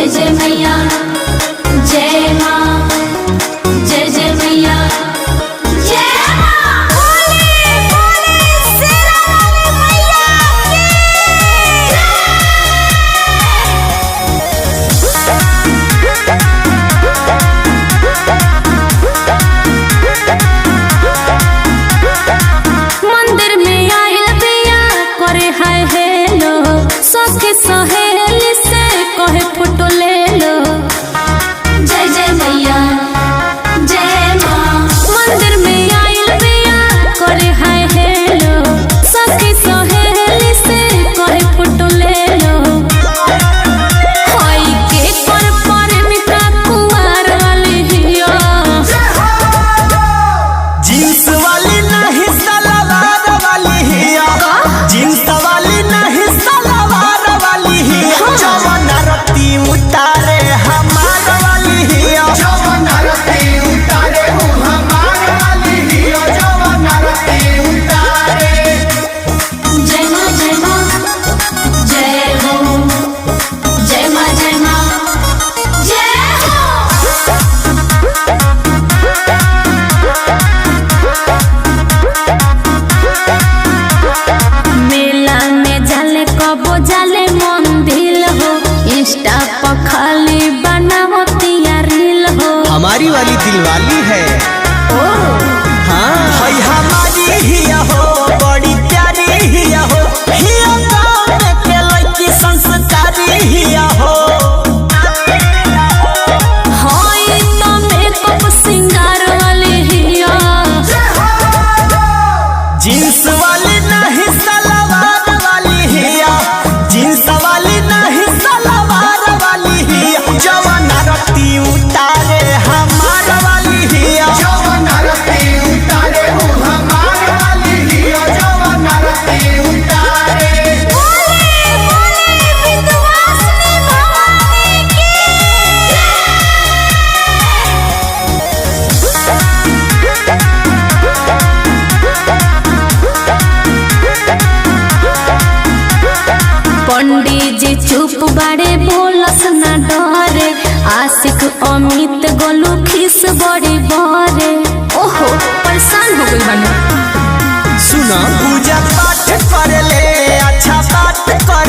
जय जय मैया जय माँ, जय जय मैया जय माँ। बोले बोले शेरा वाली मैया की। मंदिर में आइल बिया करे हाय हेलो, सखी सहेली से कहे फोटो ले लो। जय जय मैया जय माँ। मंदिर में आइल बिया करे हाय हेलो, सखी सहेली से कहे फोटो ले लो। हाय के पर मिटा कुंवर वाली हिया, जींस वाली नहीं सलवार वाली हिया, जींस वाली नहीं सलवार वाली हिया। जवन रत्ती उतारे हमार वाली हिया, जवन रत्ती उतारे हूँ हमार वाली हिया, जवन रत्ती उतारे। जय माँ जय माँ जय हो, जय माँ जय माँ जय हो। मेला में जाले कबो जाले मंदिर हो, इंस्टा पर खाली बनावतिया रील हो। हमारी वाली दिलवाली है, हाँ है हमारी हिया हो, बड़ी प्यारी हिया हो, हिया गाँव में के लड़की संस्कारी हिया हो। हाय तो मेकअप सिंगार वाली हिया, जींस वाली नहीं सलवार वाली हिया, जींस वाली नहीं सलवार वाली हिया। जवन रत्ती उतारे हमार वाली हिया, जवन रत्ती उतारे हूँ हमार वाली हिया, जवन रत्ती उतारे। बोले बोले विंध्यवासिनी भवानी की। पंडित जी चुप बाड़े बोलस ना डरे, आशिक अमित गोलू खिस बड़ी बरे। ओहो परेशान हो गई बने। सुना पूजा पाठ कर ले, अच्छा बात कर